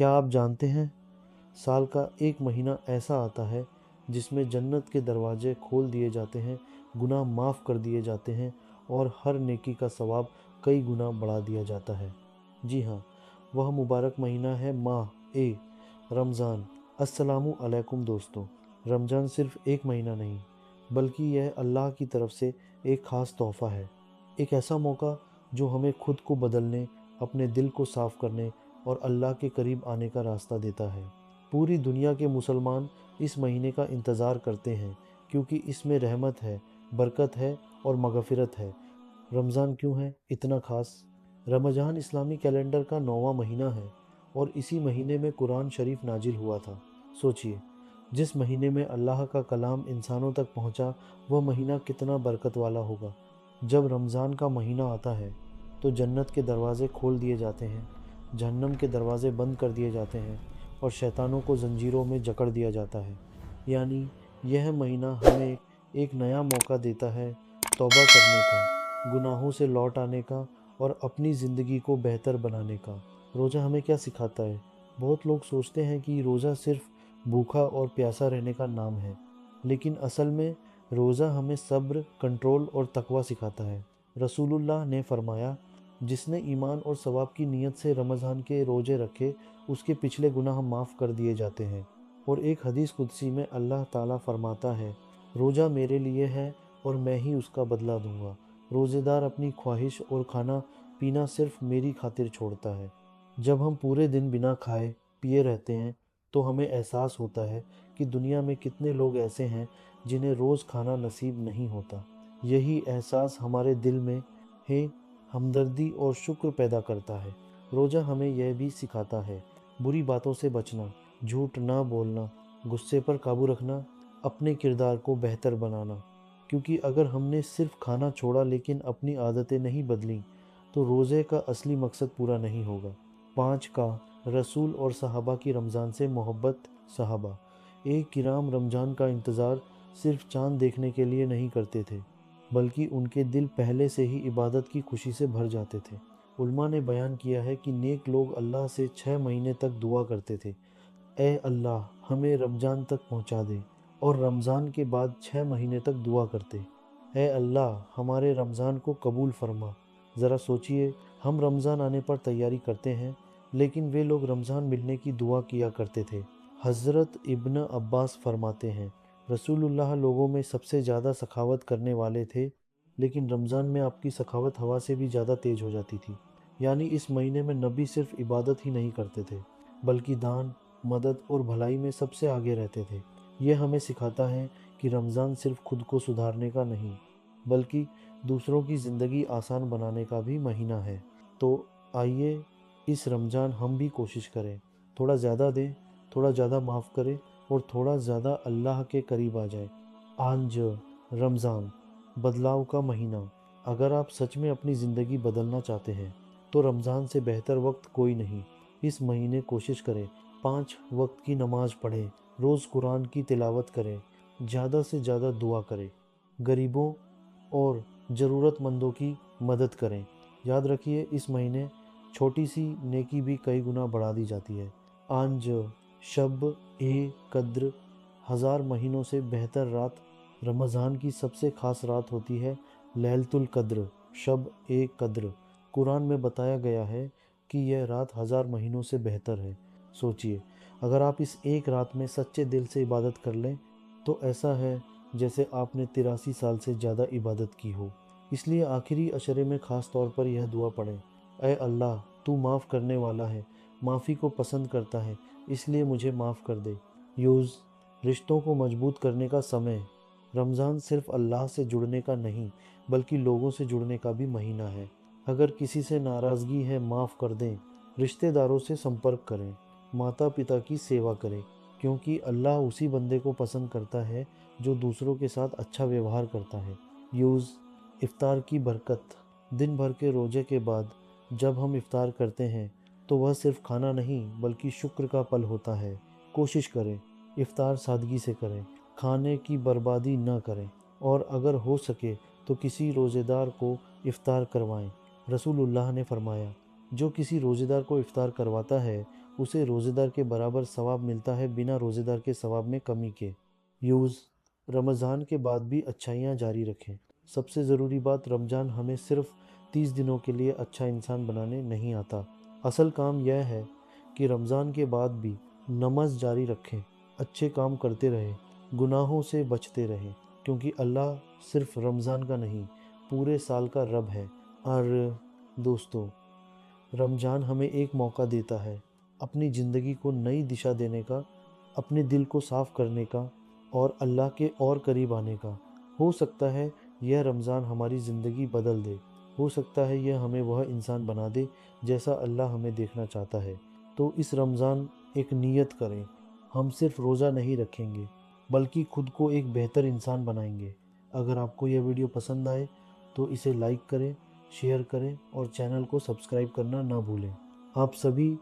क्या आप जानते हैं, साल का एक महीना ऐसा आता है जिसमें जन्नत के दरवाजे खोल दिए जाते हैं, गुनाह माफ़ कर दिए जाते हैं और हर नेकी का सवाब कई गुना बढ़ा दिया जाता है। जी हाँ, वह मुबारक महीना है माह ए रमज़ान। अस्सलामु अलैकुम दोस्तों। रमज़ान सिर्फ़ एक महीना नहीं, बल्कि यह अल्लाह की तरफ से एक ख़ास तोहफ़ा है। एक ऐसा मौका जो हमें खुद को बदलने, अपने दिल को साफ़ करने और अल्लाह के करीब आने का रास्ता देता है। पूरी दुनिया के मुसलमान इस महीने का इंतज़ार करते हैं, क्योंकि इसमें रहमत है, बरकत है और मग़फ़िरत है। रमज़ान क्यों है इतना ख़ास? रमज़ान इस्लामी कैलेंडर का 9वां महीना है और इसी महीने में कुरान शरीफ नाजिल हुआ था। सोचिए, जिस महीने में अल्लाह का कलाम इंसानों तक पहुंचा, वह महीना कितना बरकत वाला होगा। जब रमज़ान का महीना आता है तो जन्नत के दरवाज़े खोल दिए जाते हैं, जहन्नम के दरवाज़े बंद कर दिए जाते हैं और शैतानों को ज़ंजीरों में जकड़ दिया जाता है। यानी यह महीना हमें एक नया मौका देता है तौबा करने का, गुनाहों से लौट आने का और अपनी ज़िंदगी को बेहतर बनाने का। रोज़ा हमें क्या सिखाता है? बहुत लोग सोचते हैं कि रोज़ा सिर्फ़ भूखा और प्यासा रहने का नाम है, लेकिन असल में रोज़ा हमें सब्र, कंट्रोल और तकवा सिखाता है। रसूलुल्लाह ने फरमाया, जिसने ईमान और सवाब की नीयत से रमज़ान के रोज़े रखे, उसके पिछले गुनाह माफ़ कर दिए जाते हैं। और एक हदीस कुदसी में अल्लाह ताला फरमाता है, रोज़ा मेरे लिए है और मैं ही उसका बदला दूंगा। रोज़ेदार अपनी ख्वाहिश और खाना पीना सिर्फ मेरी खातिर छोड़ता है। जब हम पूरे दिन बिना खाए पिए रहते हैं तो हमें एहसास होता है कि दुनिया में कितने लोग ऐसे हैं जिन्हें रोज़ खाना नसीब नहीं होता। यही एहसास हमारे दिल में है हमदर्दी और शुक्र पैदा करता है। रोज़ा हमें यह भी सिखाता है, बुरी बातों से बचना, झूठ ना बोलना, गुस्से पर काबू रखना, अपने किरदार को बेहतर बनाना। क्योंकि अगर हमने सिर्फ खाना छोड़ा लेकिन अपनी आदतें नहीं बदलीं, तो रोज़े का असली मकसद पूरा नहीं होगा। 5 का रसूल और सहाबा की रमज़ान से मोहब्बत। सहाबा एक किराम रमज़ान का इंतज़ार सिर्फ चाँद देखने के लिए नहीं करते थे, बल्कि उनके दिल पहले से ही इबादत की खुशी से भर जाते थे। उलमा ने बयान किया है कि नेक लोग अल्लाह से 6 महीने तक दुआ करते थे, ए अल्लाह हमें रमज़ान तक पहुंचा दे, और रमज़ान के बाद 6 महीने तक दुआ करते, ए अल्लाह हमारे रमज़ान को कबूल फरमा। ज़रा सोचिए, हम रमज़ान आने पर तैयारी करते हैं, लेकिन वे लोग रमज़ान मिलने की दुआ किया करते थे। हज़रत इब्न अब्बास फरमाते हैं, रसूलुल्लाह लोगों में सबसे ज़्यादा सखावत करने वाले थे, लेकिन रमज़ान में आपकी सखावत हवा से भी ज़्यादा तेज़ हो जाती थी। यानी इस महीने में नबी सिर्फ इबादत ही नहीं करते थे, बल्कि दान, मदद और भलाई में सबसे आगे रहते थे। यह हमें सिखाता है कि रमज़ान सिर्फ खुद को सुधारने का नहीं, बल्कि दूसरों की ज़िंदगी आसान बनाने का भी महीना है। तो आइए इस रमज़ान हम भी कोशिश करें, थोड़ा ज़्यादा दें, थोड़ा ज़्यादा माफ़ करें और थोड़ा ज़्यादा अल्लाह के करीब आ जाए। आज रमज़ान बदलाव का महीना। अगर आप सच में अपनी ज़िंदगी बदलना चाहते हैं तो रमज़ान से बेहतर वक्त कोई नहीं। इस महीने कोशिश करें, 5 वक्त की नमाज़ पढ़ें, रोज़ कुरान की तिलावत करें, ज़्यादा से ज़्यादा दुआ करें, गरीबों और ज़रूरतमंदों की मदद करें। याद रखिए, इस महीने छोटी सी नेकी भी कई गुना बढ़ा दी जाती है। आज शब ए कद्र 1000 महीनों से बेहतर रात, रमज़ान की सबसे ख़ास रात होती है लैलतुल कद्र, शब ए कद्र। कुरान में बताया गया है कि यह रात 1000 महीनों से बेहतर है। सोचिए, अगर आप इस एक रात में सच्चे दिल से इबादत कर लें तो ऐसा है जैसे आपने 83 साल से ज़्यादा इबादत की हो। इसलिए आखिरी अशरे में ख़ास तौर पर यह दुआ पढ़ें, ऐ अल्लाह तू माफ़ करने वाला है, माफ़ी को पसंद करता है, इसलिए मुझे माफ़ कर दे। यूज़ रिश्तों को मजबूत करने का समय। रमज़ान सिर्फ अल्लाह से जुड़ने का नहीं, बल्कि लोगों से जुड़ने का भी महीना है। अगर किसी से नाराज़गी है, माफ़ कर दें। रिश्तेदारों से संपर्क करें, माता पिता की सेवा करें, क्योंकि अल्लाह उसी बंदे को पसंद करता है जो दूसरों के साथ अच्छा व्यवहार करता है। यूज़ इफ्तार की बरकत। दिन भर के रोज़े के बाद जब हम इफ्तार करते हैं तो वह सिर्फ खाना नहीं, बल्कि शुक्र का पल होता है। कोशिश करें, इफ्तार सादगी से करें, खाने की बर्बादी न करें, और अगर हो सके तो किसी रोज़ेदार को इफ्तार करवाएं। रसूलुल्लाह ने फरमाया, जो किसी रोज़ेदार को इफ्तार करवाता है उसे रोज़ेदार के बराबर सवाब मिलता है बिना रोज़ेदार के सवाब में कमी के। यूज़ रमज़ान के बाद भी अच्छाइयाँ जारी रखें। सबसे ज़रूरी बात, रमज़ान हमें सिर्फ़ 30 दिनों के लिए अच्छा इंसान बनाने नहीं आता। असल काम यह है कि रमज़ान के बाद भी नमाज जारी रखें, अच्छे काम करते रहें, गुनाहों से बचते रहें, क्योंकि अल्लाह सिर्फ़ रमज़ान का नहीं पूरे साल का रब है। और दोस्तों, रमज़ान हमें एक मौका देता है अपनी ज़िंदगी को नई दिशा देने का, अपने दिल को साफ़ करने का और अल्लाह के और करीब आने का। हो सकता है यह रमज़ान हमारी ज़िंदगी बदल दे, हो सकता है यह हमें वह इंसान बना दे जैसा अल्लाह हमें देखना चाहता है। तो इस रमज़ान एक नियत करें, हम सिर्फ़ रोज़ा नहीं रखेंगे बल्कि खुद को एक बेहतर इंसान बनाएंगे। अगर आपको यह वीडियो पसंद आए तो इसे लाइक करें, शेयर करें और चैनल को सब्सक्राइब करना ना भूलें। आप सभी